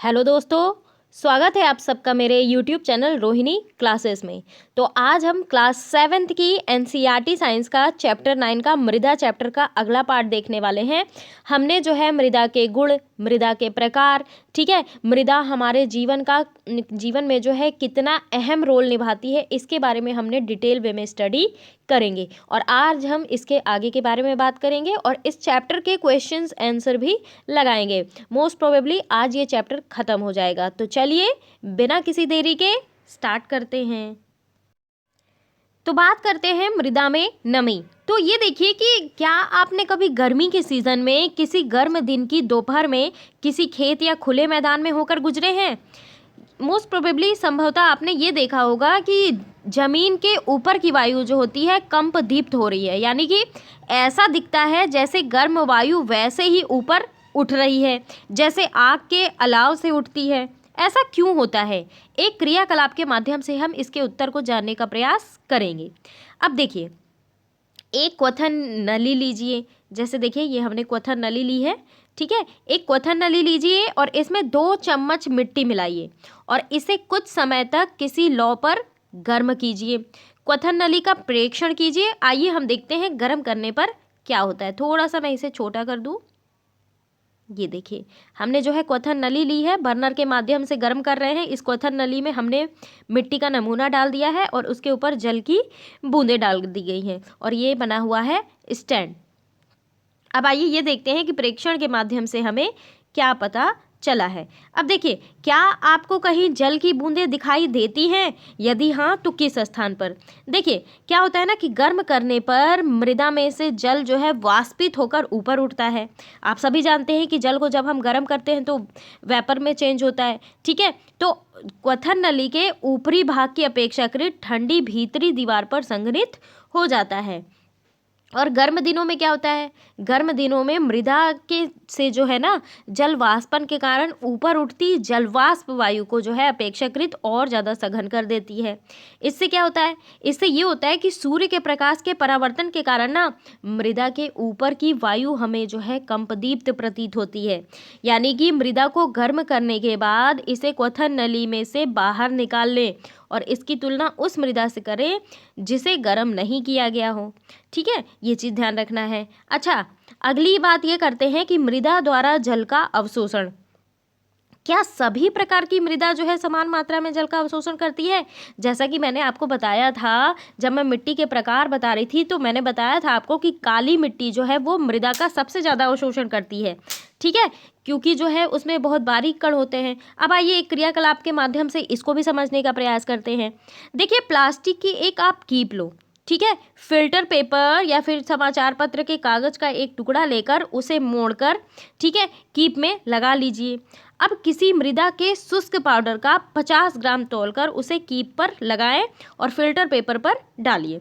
Hello दोस्तों, स्वागत है आप सबका मेरे यूट्यूब चैनल रोहिणी क्लासेस में। तो आज हम क्लास 7th की एनसीईआरटी साइंस का चैप्टर 9 का मृदा चैप्टर का अगला पार्ट देखने वाले हैं। हमने जो है मृदा के गुण, मृदा के प्रकार, ठीक है, मृदा हमारे जीवन में जो है कितना अहम रोल निभाती है, इसके बारे में हमने डिटेल वे में स्टडी करेंगे। और आज हम इसके आगे के बारे में बात करेंगे और इस चैप्टर के क्वेश्चंस आंसर भी लगाएंगे। मोस्ट प्रोबेबली आज ये चैप्टर खत्म हो जाएगा। तो चलिए बिना किसी देरी के स्टार्ट करते हैं। तो बात करते हैं मृदा में नमी। तो ये देखिए कि क्या आपने कभी गर्मी के सीजन में किसी गर्म दिन की दोपहर में किसी खेत या खुले मैदान में होकर गुजरे हैं? मोस्ट प्रोबेबली संभवतः आपने ये देखा होगा कि जमीन के ऊपर की वायु जो होती है कंप दीप्त हो रही है, यानी कि ऐसा दिखता है जैसे गर्म वायु वैसे ही ऊपर उठ रही है जैसे आग के अलाव से उठती है। ऐसा क्यों होता है? एक क्रियाकलाप के माध्यम से हम इसके उत्तर को जानने का प्रयास करेंगे। अब देखिए, एक क्वथन नली लीजिए। जैसे देखिए ये हमने क्वथन नली ली है, ठीक है। एक क्वथन नली लीजिए और इसमें 2 चम्मच मिट्टी मिलाइए और इसे कुछ समय तक किसी लौ पर गर्म कीजिए। क्वथन नली का प्रेक्षण कीजिए। आइए हम देखते हैं गर्म करने पर क्या होता है। थोड़ा सा मैं इसे छोटा कर दूं। ये देखिए हमने जो है क्वथन नली ली है, बर्नर के माध्यम से गर्म कर रहे हैं। इस क्वथन नली में हमने मिट्टी का नमूना डाल दिया है और उसके ऊपर जल की बूंदें डाल दी गई हैं और ये बना हुआ है स्टैंड। अब आइए ये देखते हैं कि प्रेक्षण के माध्यम से हमें क्या पता चला है। अब देखिए, क्या आपको कहीं जल की बूंदें दिखाई देती हैं? यदि हाँ तो किस स्थान पर? देखिए क्या होता है ना कि गर्म करने पर मृदा में से जल जो है वाष्पित होकर ऊपर उठता है। आप सभी जानते हैं कि जल को जब हम गर्म करते हैं तो वेपर में चेंज होता है, ठीक है। तो क्वथन नली के ऊपरी भाग की अपेक्षाकृत ठंडी भीतरी दीवार पर संघनित हो जाता है। और गर्म दिनों में क्या होता है? गर्म दिनों में मृदा के से जो है ना जल वाष्पन के कारण ऊपर उठती जलवाष्प वायु को जो है अपेक्षाकृत और ज़्यादा सघन कर देती है। इससे क्या होता है? इससे ये होता है कि सूर्य के प्रकाश के परावर्तन के कारण ना मृदा के ऊपर की वायु हमें जो है कंपदीप्त प्रतीत होती है। यानी कि मृदा को गर्म करने के बाद इसे क्वथन नली में से बाहर निकाल लें और इसकी तुलना उस मृदा से करें जिसे गर्म नहीं किया गया हो, ठीक है। ये चीज़ ध्यान रखना है। अच्छा, अगली बात ये करते हैं कि मृदा द्वारा जल का अवशोषण। क्या सभी प्रकार की मृदा जो है समान मात्रा में जल का अवशोषण करती है? जैसा कि मैंने आपको बताया था, जब मैं मिट्टी के प्रकार बता रही थी तो मैंने बताया था आपको कि काली मिट्टी जो है वो मृदा का सबसे ज़्यादा अवशोषण करती है, ठीक है, क्योंकि जो है उसमें बहुत बारीक कण होते हैं। अब आइए एक क्रियाकलाप के माध्यम से इसको भी समझने का प्रयास करते हैं। देखिए प्लास्टिक की एक आप कीप लो, ठीक है। फिल्टर पेपर या फिर समाचार पत्र के कागज़ का एक टुकड़ा लेकर उसे मोड़कर, ठीक है, कीप में लगा लीजिए। अब किसी मृदा के शुष्क पाउडर का 50 ग्राम तौलकर उसे कीप पर लगाएं और फिल्टर पेपर पर डालिए।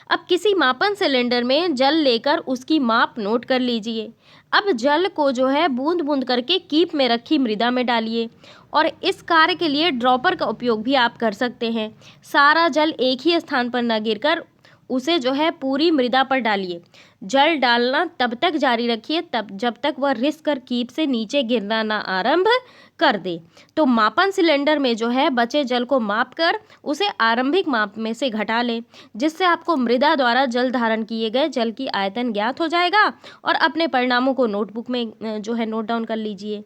अब किसी मापन सिलेंडर में जल लेकर उसकी माप नोट कर लीजिए। अब जल को जो है बूंद बूंद करके कीप में रखी मृदा में डालिए और इस कार्य के लिए ड्रॉपर का उपयोग भी आप कर सकते हैं। सारा जल एक ही स्थान पर न गिरकर उसे जो है पूरी मृदा पर डालिए। जल डालना तब तक जारी रखिए तब जब तक वह रिस कर कीप से नीचे गिरना ना आरंभ कर दे। तो मापन सिलेंडर में जो है बचे जल को माप कर उसे आरंभिक माप में से घटा लें, जिससे आपको मृदा द्वारा जल धारण किए गए जल की आयतन ज्ञात हो जाएगा और अपने परिणामों को नोटबुक में जो है नोट डाउन कर लीजिए।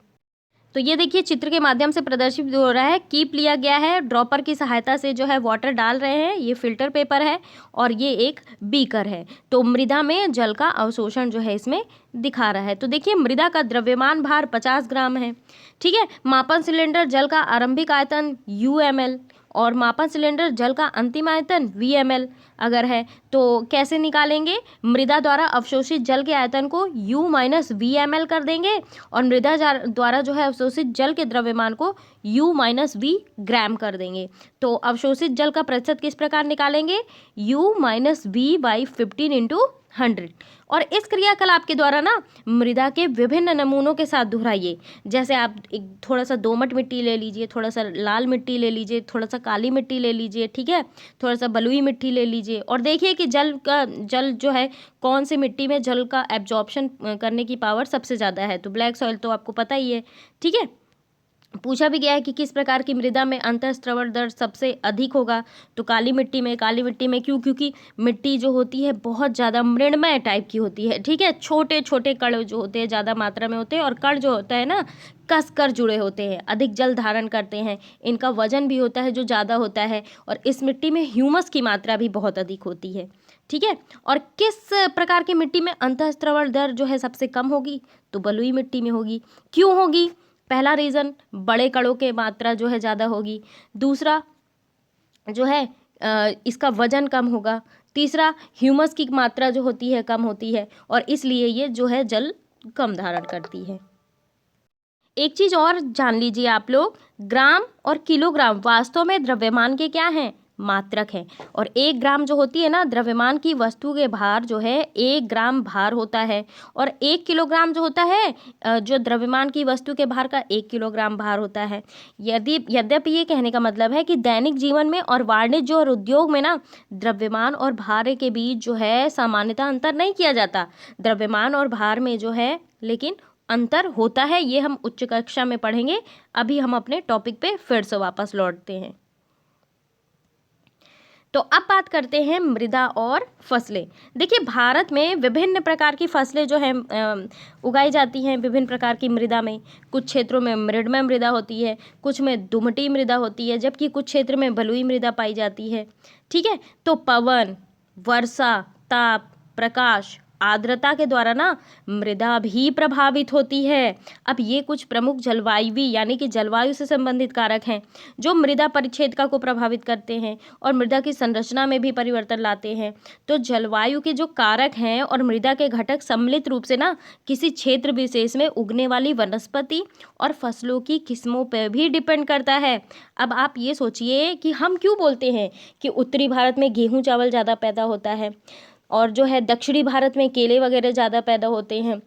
तो ये देखिए चित्र के माध्यम से प्रदर्शित हो रहा है, कीप लिया गया है, ड्रॉपर की सहायता से जो है वाटर डाल रहे हैं, ये फिल्टर पेपर है और ये एक बीकर है। तो मृदा में जल का अवशोषण जो है इसमें दिखा रहा है। तो देखिए मृदा का द्रव्यमान भार 50 ग्राम है, ठीक है। मापन सिलेंडर जल का आरंभिक आयतन UmL और मापन सिलेंडर जल का अंतिम आयतन VmL अगर है तो कैसे निकालेंगे? मृदा द्वारा अवशोषित जल के आयतन को U - VmL कर देंगे और मृदा द्वारा जो है अवशोषित जल के द्रव्यमान को U - V ग्राम कर देंगे। तो अवशोषित जल का प्रतिशत किस प्रकार निकालेंगे? U - V / 15 × 100। और इस क्रियाकलाप के द्वारा ना मृदा के विभिन्न नमूनों के साथ दोहराइए। जैसे आप एक थोड़ा सा दोमट मिट्टी ले लीजिए, थोड़ा सा लाल मिट्टी ले लीजिए, थोड़ा सा काली मिट्टी ले लीजिए, ठीक है, थोड़ा सा बलुई मिट्टी ले लीजिए और देखिए कि जल जो है कौन सी मिट्टी में जल का एब्जॉर्प्शन करने की पावर सबसे ज़्यादा है। तो ब्लैक सॉइल तो आपको पता ही है, ठीक है। पूछा भी गया है कि किस प्रकार की मृदा में अंतःस्त्रवण दर सबसे अधिक होगा, तो काली मिट्टी में क्यों? क्योंकि मिट्टी जो होती है बहुत ज़्यादा मृणमय टाइप की होती है, ठीक है, छोटे छोटे कण जो होते हैं ज़्यादा मात्रा में होते हैं, और कण जो होता है ना कस कर जुड़े होते हैं, अधिक जल धारण करते हैं, इनका वजन भी होता है जो ज़्यादा होता है, और इस मिट्टी में ह्यूमस की मात्रा भी बहुत अधिक होती है, ठीक है। और किस प्रकार की मिट्टी में अंतःस्त्रवण दर जो है सबसे कम होगी? तो बलुई मिट्टी में होगी। क्यों होगी? पहला रीज़न, बड़े कणों के मात्रा जो है ज़्यादा होगी। दूसरा जो है इसका वजन कम होगा। तीसरा, ह्यूमस की मात्रा जो होती है कम होती है, और इसलिए ये जो है जल कम धारण करती है। एक चीज़ और जान लीजिए आप लोग, ग्राम और किलोग्राम वास्तव में द्रव्यमान के क्या हैं? मात्रक हैं। और 1 ग्राम जो होती है ना द्रव्यमान की वस्तु के भार जो है 1 ग्राम भार होता है, और 1 किलोग्राम जो होता है जो द्रव्यमान की वस्तु के भार का 1 किलोग्राम भार होता है। यद्यपि ये कहने का मतलब है कि दैनिक जीवन में और वाणिज्य और उद्योग में ना द्रव्यमान और भार के बीच जो है सामान्यतः अंतर नहीं किया जाता। द्रव्यमान और भार में जो है लेकिन अंतर होता है, ये हम उच्च कक्षा में पढ़ेंगे। अभी हम अपने टॉपिक पे फिर से वापस लौटते हैं। तो अब बात करते हैं मृदा और फसलें। देखिए, भारत में विभिन्न प्रकार की फसलें जो हैं उगाई जाती हैं विभिन्न प्रकार की मृदा में। कुछ क्षेत्रों में मृदमय मृदा होती है, कुछ में दुमटी मृदा होती है, जबकि कुछ क्षेत्र में बलुई मृदा पाई जाती है, ठीक है। तो पवन, वर्षा, ताप, प्रकाश, आर्द्रता के द्वारा ना मृदा भी प्रभावित होती है। अब ये कुछ प्रमुख जलवायु यानी कि जलवायु से संबंधित कारक हैं जो मृदा परिच्छेदिका को प्रभावित करते हैं और मृदा की संरचना में भी परिवर्तन लाते हैं। तो जलवायु के जो कारक हैं और मृदा के घटक सम्मिलित रूप से ना किसी क्षेत्र विशेष में उगने वाली वनस्पति और फसलों की किस्मों पर भी डिपेंड करता है। अब आप ये सोचिए कि हम क्यों बोलते हैं कि उत्तरी भारत में गेहूँ चावल ज़्यादा पैदा होता है, और जो है दक्षिणी भारत में केले वगैरह ज़्यादा पैदा होते हैं,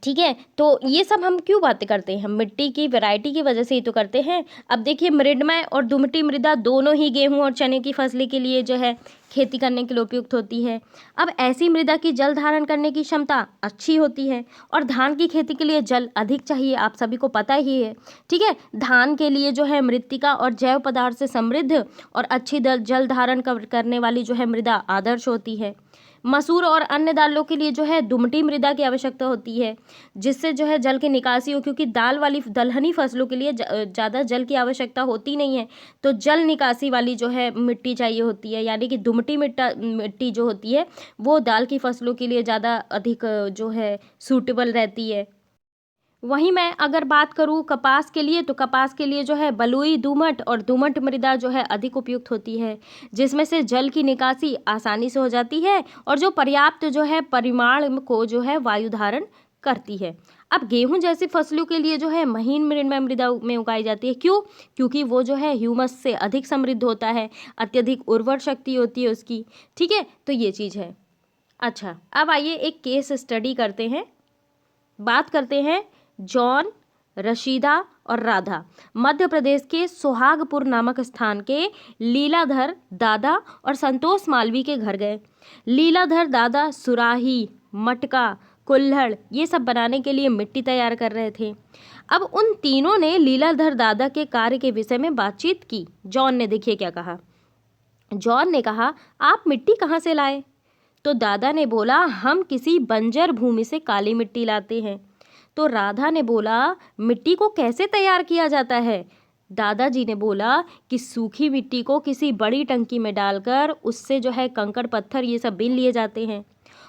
ठीक है। तो ये सब हम क्यों बातें करते हैं? हम मिट्टी की वैरायटी की वजह से ही तो करते हैं। अब देखिए, मृदमय और दुमटी मृदा दोनों ही गेहूं और चने की फसलें के लिए जो है खेती करने के लिए उपयुक्त होती है। अब ऐसी मृदा की जल धारण करने की क्षमता अच्छी होती है, और धान की खेती के लिए जल अधिक चाहिए, आप सभी को पता ही है, ठीक है। धान के लिए जो है मृत्तिका और जैव पदार्थ से समृद्ध और अच्छी जल धारण करने वाली जो है मृदा आदर्श होती है। मसूर और अन्य दालों के लिए जो है दुमटी मृदा की आवश्यकता होती है, जिससे जो है जल की निकासी हो, क्योंकि दाल वाली दलहनी फसलों के लिए ज़्यादा जल की आवश्यकता होती नहीं है, तो जल निकासी वाली जो है मिट्टी चाहिए होती है, यानी कि दुमटी मिट्टी जो होती है वो दाल की फसलों के लिए ज़्यादा अधिक जो है सूटेबल रहती है। वहीं मैं अगर बात करूँ कपास के लिए, तो कपास के लिए जो है बलुई दोमट और दोमट मृदा जो है अधिक उपयुक्त होती है, जिसमें से जल की निकासी आसानी से हो जाती है और जो पर्याप्त जो है परिमाण को जो है वायु धारण करती है। अब गेहूं जैसी फसलों के लिए जो है महीन मृणमय मृदा में उगाई जाती है। क्यों? क्योंकि वो जो है ह्यूमस से अधिक समृद्ध होता है, अत्यधिक उर्वर शक्ति होती है उसकी, ठीक है। तो ये चीज़ है। अच्छा, अब आइए एक केस स्टडी करते हैं। बात करते हैं जॉन, रशीदा और राधा मध्य प्रदेश के सुहागपुर नामक स्थान के लीलाधर दादा और संतोष मालवी के घर गए। लीलाधर दादा सुराही, मटका, कुल्हड़ ये सब बनाने के लिए मिट्टी तैयार कर रहे थे। अब उन तीनों ने लीलाधर दादा के कार्य के विषय में बातचीत की। जॉन ने देखिए क्या कहा। जॉन ने कहा, आप मिट्टी कहाँ से लाए? तो दादा ने बोला, हम किसी बंजर भूमि से काली मिट्टी लाते हैं। तो राधा ने बोला, मिट्टी को कैसे तैयार किया जाता है? दादाजी ने बोला कि सूखी मिट्टी को किसी बड़ी टंकी में डालकर उससे जो है कंकड़ पत्थर ये सब बीन लिए जाते हैं,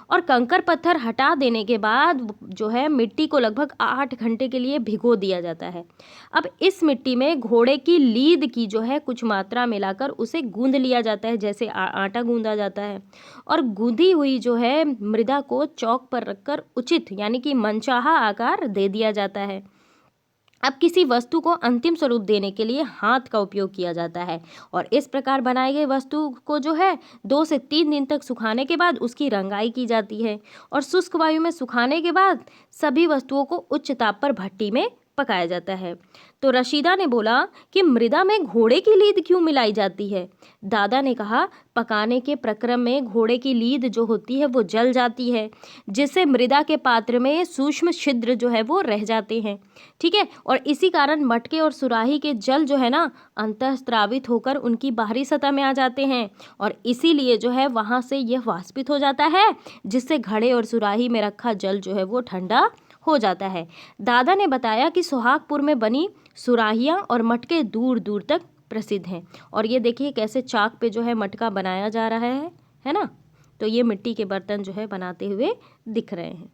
और कंकड़ पत्थर हटा देने के बाद जो है मिट्टी को लगभग 8 घंटे के लिए भिगो दिया जाता है। अब इस मिट्टी में घोड़े की लीद की जो है कुछ मात्रा मिलाकर उसे गूंद लिया जाता है, जैसे आटा गूंदा जाता है, और गूंदी हुई जो है मृदा को चौक पर रखकर उचित यानी कि मनचाहा आकार दे दिया जाता है। अब किसी वस्तु को अंतिम स्वरूप देने के लिए हाथ का उपयोग किया जाता है, और इस प्रकार बनाई गई वस्तु को जो है 2 से 3 दिन तक सुखाने के बाद उसकी रंगाई की जाती है, और शुष्क वायु में सुखाने के बाद सभी वस्तुओं को उच्च ताप पर भट्टी में पकाया जाता है। तो रशीदा ने बोला कि मृदा में घोड़े की लीद क्यों मिलाई जाती है? दादा ने कहा पकाने के प्रक्रम में घोड़े की लीद जो होती है वो जल जाती है, जिससे मृदा के पात्र में सूक्ष्म छिद्र जो है वो रह जाते हैं। ठीक है, और इसी कारण मटके और सुराही के जल जो है ना अंतःस्रावित होकर उनकी बाहरी सतह में आ जाते हैं, और इसीलिए जो है वहाँ से यह वाष्पित हो जाता है, जिससे घड़े और सुराही में रखा जल जो है वो ठंडा हो जाता है। दादा ने बताया कि सोहागपुर में बनी सुराहियाँ और मटके दूर दूर तक प्रसिद्ध हैं। और ये देखिए कैसे चाक पे जो है मटका बनाया जा रहा है ना। तो ये मिट्टी के बर्तन जो है बनाते हुए दिख रहे हैं।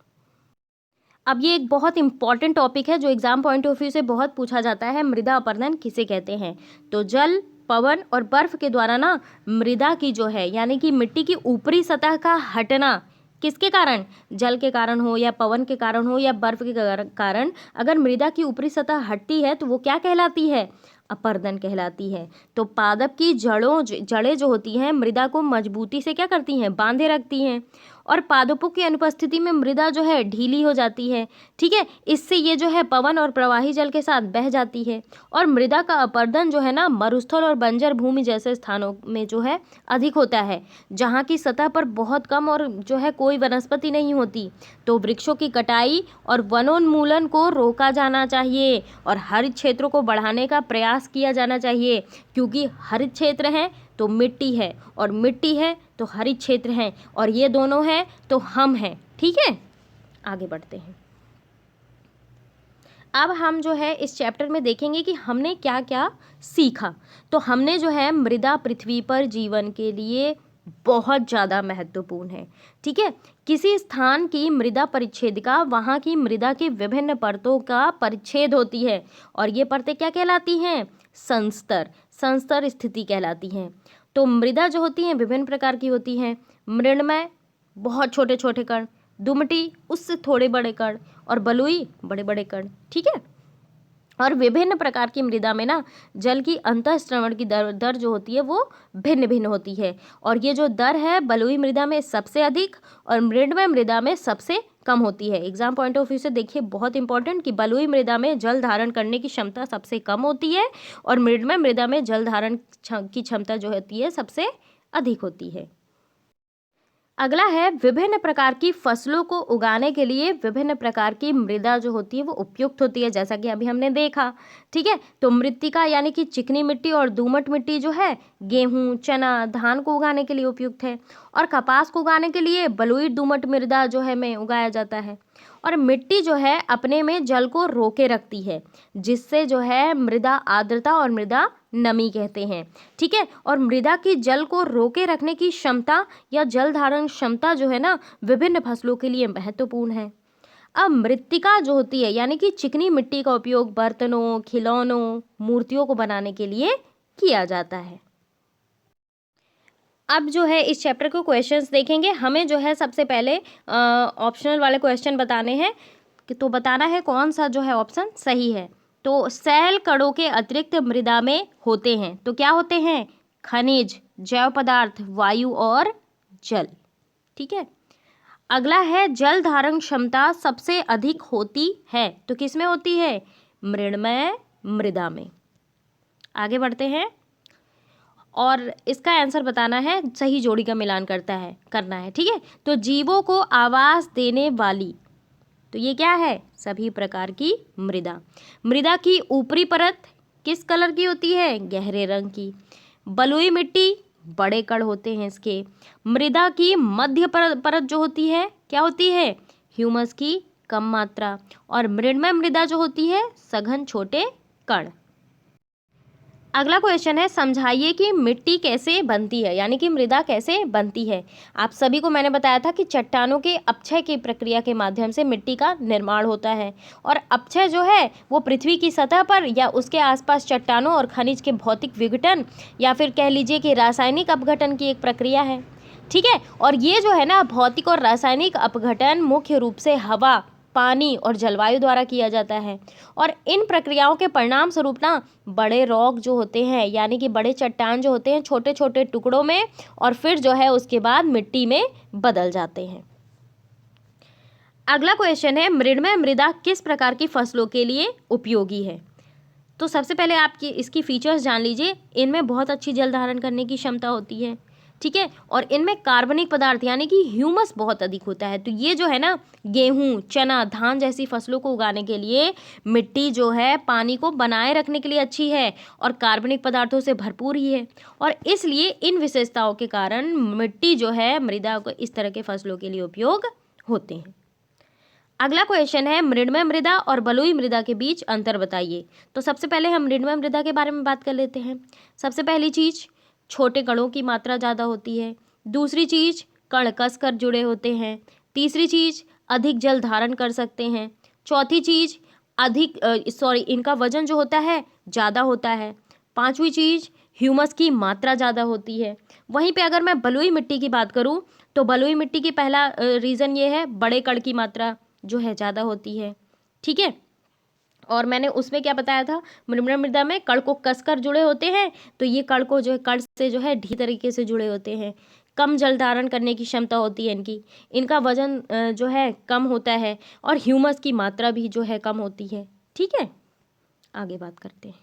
अब ये एक बहुत इंपॉर्टेंट टॉपिक है जो एग्जाम पॉइंट ऑफ व्यू से बहुत पूछा जाता है, मृदा अपरदन किसे कहते हैं? तो जल, पवन और बर्फ के द्वारा ना मृदा की जो है यानी कि मिट्टी की ऊपरी सतह का हटना, किसके कारण? जल के कारण हो या पवन के कारण हो या बर्फ के कारण, अगर मृदा की ऊपरी सतह हटती है तो वो क्या कहलाती है? अपरदन कहलाती है। तो पादप की जड़ें जो होती हैं मृदा को मजबूती से क्या करती हैं? बांधे रखती हैं, और पादपों की अनुपस्थिति में मृदा जो है ढीली हो जाती है। ठीक है, इससे ये जो है पवन और प्रवाही जल के साथ बह जाती है। और मृदा का अपरदन जो है ना मरुस्थल और बंजर भूमि जैसे स्थानों में जो है अधिक होता है, जहाँ की सतह पर बहुत कम और जो है कोई वनस्पति नहीं होती। तो वृक्षों की कटाई और वनोन्मूलन को रोका जाना चाहिए और हरित क्षेत्रों को बढ़ाने का प्रयास किया जाना चाहिए, क्योंकि हरित क्षेत्र है तो मिट्टी है, और मिट्टी है तो हरित क्षेत्र है, और ये दोनों हैं तो हम हैं। ठीक है, आगे बढ़ते हैं। अब हम जो है इस चैप्टर में देखेंगे कि हमने क्या क्या सीखा। तो हमने जो है मृदा पृथ्वी पर जीवन के लिए बहुत ज़्यादा महत्वपूर्ण है। ठीक है, किसी स्थान की मृदा परिच्छेदिका वहाँ की मृदा की विभिन्न परतों का परिच्छेद होती है, और ये परतें क्या कहलाती हैं? संस्तर, संस्तर स्थिति कहलाती हैं। तो मृदा जो होती है विभिन्न प्रकार की होती हैं। मृण्मय बहुत छोटे छोटे कण, दुमटी उससे थोड़े बड़े कण, और बलुई बड़े बड़े कण। ठीक है, और विभिन्न प्रकार की मृदा में ना जल की अंतःस्रवण की दर जो होती है वो भिन्न भिन्न होती है, और ये जो दर है बलुई मृदा में सबसे अधिक और मृण्मय मृदा में सबसे कम होती है। एग्जाम पॉइंट ऑफ व्यू से देखिए बहुत इंपॉर्टेंट कि बलुई मृदा में जल धारण करने की क्षमता सबसे कम होती है, और मृण्मय मृदा में जल धारण की क्षमता जो होती है सबसे अधिक होती है। अगला है विभिन्न प्रकार की फसलों को उगाने के लिए विभिन्न प्रकार की मृदा जो होती है वो उपयुक्त होती है, जैसा कि अभी हमने देखा। ठीक है, तो मृत्तिका यानी कि चिकनी मिट्टी और दोमट मिट्टी जो है गेहूं, चना, धान को उगाने के लिए उपयुक्त है, और कपास को उगाने के लिए बलुई दोमट मृदा जो है में उगाया जाता है। और मिट्टी जो है अपने में जल को रोके रखती है, जिससे जो है मृदा आर्द्रता और मृदा नमी कहते हैं। ठीक है, और मृदा की जल को रोके रखने की क्षमता या जल धारण क्षमता जो है ना विभिन्न फसलों के लिए महत्वपूर्ण है। अब मृत्तिका जो होती है यानी कि चिकनी मिट्टी का उपयोग बर्तनों, खिलौनों, मूर्तियों को बनाने के लिए किया जाता है। अब जो है इस चैप्टर के क्वेश्चंस देखेंगे। हमें जो है सबसे पहले ऑप्शनल वाले क्वेश्चन बताने हैं, तो बताना है कौन सा जो है ऑप्शन सही है। तो सैल कणों के अतिरिक्त मृदा में होते हैं, तो क्या होते हैं? खनिज, जैव पदार्थ, वायु और जल। ठीक है, अगला है जल धारण क्षमता सबसे अधिक होती है, तो किस में होती है? मृण्मय मृदा में। आगे बढ़ते हैं, और इसका आंसर बताना है, सही जोड़ी का मिलान करना है। ठीक है, तो जीवों को आवास देने वाली, तो ये क्या है? सभी प्रकार की मृदा। मृदा की ऊपरी परत किस कलर की होती है? गहरे रंग की। बलुई मिट्टी बड़े कण होते हैं इसके। मृदा की मध्य परत जो होती है क्या होती है? ह्यूमस की कम मात्रा। और मृण्मय मृदा जो होती है सघन छोटे कण। अगला क्वेश्चन है समझाइए कि मिट्टी कैसे बनती है, यानी कि मृदा कैसे बनती है। आप सभी को मैंने बताया था कि चट्टानों के अपक्षय की प्रक्रिया के माध्यम से मिट्टी का निर्माण होता है, और अपक्षय जो है वो पृथ्वी की सतह पर या उसके आसपास चट्टानों और खनिज के भौतिक विघटन या फिर कह लीजिए कि रासायनिक अपघटन की एक प्रक्रिया है। ठीक है, और ये जो है ना भौतिक और रासायनिक अपघटन मुख्य रूप से हवा, पानी और जलवायु द्वारा किया जाता है, और इन प्रक्रियाओं के परिणाम स्वरूप ना बड़े रॉक जो होते हैं यानी कि बड़े चट्टान जो होते हैं छोटे छोटे टुकड़ों में, और फिर जो है उसके बाद मिट्टी में बदल जाते हैं। अगला क्वेश्चन है, मृण्मय मृदा किस प्रकार की फसलों के लिए उपयोगी है? तो सबसे पहले आपकी इसकी फीचर्स जान लीजिए। इनमें बहुत अच्छी जल धारण करने की क्षमता होती है, ठीक है, और इनमें कार्बनिक पदार्थ यानी कि ह्यूमस बहुत अधिक होता है। तो ये जो है ना, गेहूं, चना, धान जैसी फसलों को उगाने के लिए मिट्टी जो है पानी को बनाए रखने के लिए अच्छी है और कार्बनिक पदार्थों से भरपूर ही है, और इसलिए इन विशेषताओं के कारण मिट्टी जो है मृदा को इस तरह के फसलों के लिए उपयोग होते हैं। अगला क्वेश्चन है, मृण्मय मृदा और बलुई मृदा के बीच अंतर बताइए। तो सबसे पहले हम मृण्मय मृदा के बारे में बात कर लेते हैं। सबसे पहली चीज, छोटे कणों की मात्रा ज़्यादा होती है। दूसरी चीज, कण कस कर जुड़े होते हैं। तीसरी चीज, अधिक जल धारण कर सकते हैं। चौथी चीज, इनका वजन जो होता है ज़्यादा होता है। पांचवी चीज, ह्यूमस की मात्रा ज़्यादा होती है। वहीं पे अगर मैं बलुई मिट्टी की बात करूँ तो बलुई मिट्टी की पहला रीज़न ये है, बड़े कण की मात्रा जो है ज़्यादा होती है, ठीक है। और मैंने उसमें क्या बताया था, मृण्मय मृदा में कण को कसकर जुड़े होते हैं, तो ये कण को जो है कण से जो है ढीली तरीके से जुड़े होते हैं। कम जल धारण करने की क्षमता होती है इनकी, इनका वजन जो है कम होता है, और ह्यूमस की मात्रा भी जो है कम होती है, ठीक है। आगे बात करते हैं।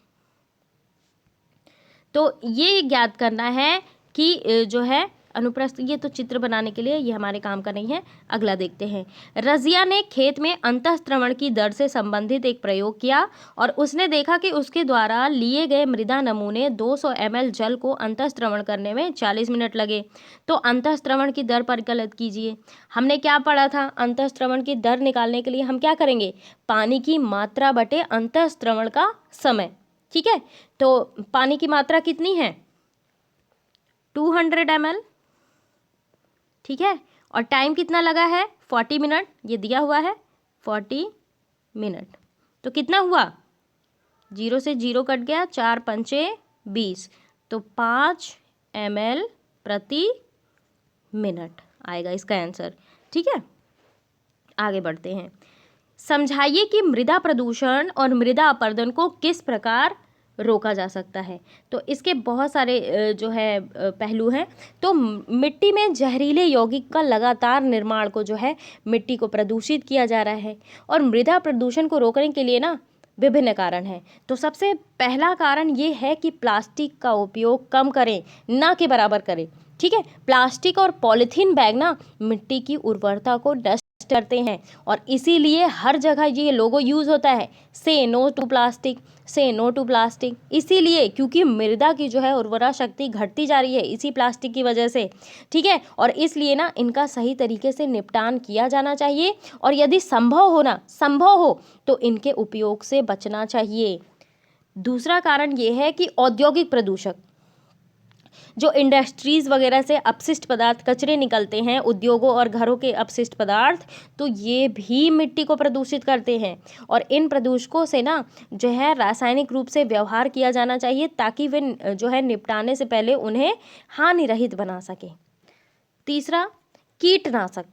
तो ये ज्ञात करना है कि जो है अनुप्रस्थ, ये तो चित्र बनाने के लिए, ये हमारे काम का नहीं है। अगला देखते हैं। रजिया ने खेत में अंतःस्त्रवण की दर से संबंधित एक प्रयोग किया और उसने देखा कि उसके द्वारा लिए गए मृदा नमूने 200 ml जल को अंतःस्त्रवण करने में 40 मिनट लगे। तो अंतःस्त्रवण की दर परिकलित कीजिए। हमने क्या पढ़ा था, अंतःस्त्रवण की दर निकालने के लिए हम क्या करेंगे, पानी की मात्रा बटे अंतःस्त्रवण का समय, ठीक है। तो पानी की मात्रा कितनी है, 200 ml, ठीक है, और टाइम कितना लगा है, 40 मिनट, ये दिया हुआ है 40 मिनट। तो कितना हुआ, 0 से 0 कट गया, 4 पंचे 20, तो 5 ml प्रति मिनट आएगा इसका आंसर, ठीक है। आगे बढ़ते हैं। समझाइए कि मृदा प्रदूषण और मृदा अपरदन को किस प्रकार रोका जा सकता है। तो इसके बहुत सारे जो है पहलू हैं। तो मिट्टी में जहरीले यौगिक का लगातार निर्माण को जो है मिट्टी को प्रदूषित किया जा रहा है, और मृदा प्रदूषण को रोकने के लिए ना विभिन्न कारण हैं। तो सबसे पहला कारण ये है कि प्लास्टिक का उपयोग कम करें, ना कि बराबर करें, ठीक है। प्लास्टिक और पॉलीथीन बैग ना मिट्टी की उर्वरता को नष्ट करते हैं, और इसीलिए हर जगह ये लोगो यूज़ होता है, से नो टू प्लास्टिक, से नो टू प्लास्टिक। इसीलिए क्योंकि मृदा की जो है उर्वरा शक्ति घटती जा रही है इसी प्लास्टिक की वजह से, ठीक है। और इसलिए ना इनका सही तरीके से निपटान किया जाना चाहिए, और यदि संभव हो तो इनके उपयोग से बचना चाहिए। दूसरा कारण ये है कि औद्योगिक प्रदूषक, जो इंडस्ट्रीज़ वगैरह से अपशिष्ट पदार्थ, कचरे निकलते हैं, उद्योगों और घरों के अपशिष्ट पदार्थ, तो ये भी मिट्टी को प्रदूषित करते हैं, और इन प्रदूषकों से ना जो है रासायनिक रूप से व्यवहार किया जाना चाहिए, ताकि वे जो है निपटाने से पहले उन्हें हानि रहित बना सके। तीसरा, कीटनाशक।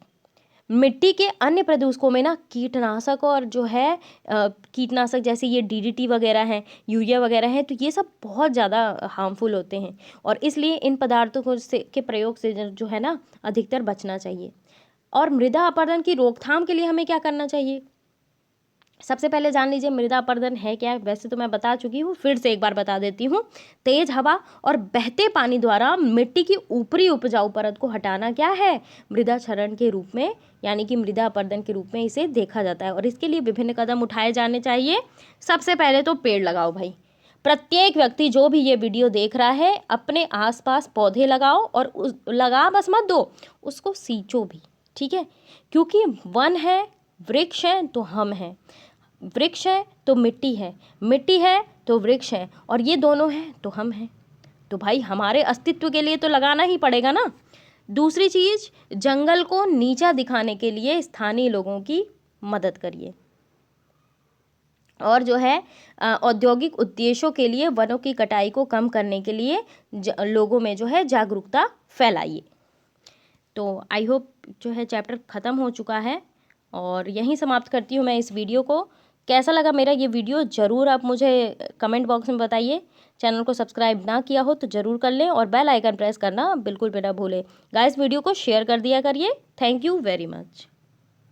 मिट्टी के अन्य प्रदूषकों में ना कीटनाशक और जो है कीटनाशक जैसे ये DDT वगैरह हैं, यूरिया वगैरह हैं, तो ये सब बहुत ज़्यादा हार्मफुल होते हैं, और इसलिए इन पदार्थों को के प्रयोग से जो है ना अधिकतर बचना चाहिए। और मृदा अपरदन की रोकथाम के लिए हमें क्या करना चाहिए, सबसे पहले जान लीजिए मृदा अपरदन है क्या। वैसे तो मैं बता चुकी हूँ, फिर से एक बार बता देती हूँ। तेज हवा और बहते पानी द्वारा मिट्टी की ऊपरी उपजाऊ परत को हटाना क्या है, मृदा क्षरण के रूप में, यानी कि मृदा अपरदन के रूप में इसे देखा जाता है, और इसके लिए विभिन्न कदम उठाए जाने चाहिए। सबसे पहले तो पेड़ लगाओ भाई। प्रत्येक व्यक्ति जो भी ये वीडियो देख रहा है अपने आसपास पौधे लगाओ, और लगा बस मत दो, उसको सींचो भी, ठीक है। क्योंकि वन है, वृक्ष है तो हम हैं, वृक्ष है तो मिट्टी है, मिट्टी है तो वृक्ष है, और ये दोनों हैं तो हम हैं। तो भाई हमारे अस्तित्व के लिए तो लगाना ही पड़ेगा ना। दूसरी चीज़, जंगल को नीचा दिखाने के लिए स्थानीय लोगों की मदद करिए, और जो है औद्योगिक उद्देश्यों के लिए वनों की कटाई को कम करने के लिए लोगों में जो है जागरूकता फैलाइए। तो आई होप जो है चैप्टर ख़त्म हो चुका है, और यहीं समाप्त करती हूँ मैं इस वीडियो को। कैसा लगा मेरा ये वीडियो ज़रूर आप मुझे कमेंट बॉक्स में बताइए। चैनल को सब्सक्राइब ना किया हो तो ज़रूर कर लें, और बेल आइकन प्रेस करना बिल्कुल भी ना भूलें। गाइस वीडियो को शेयर कर दिया करिए। Thank you very much.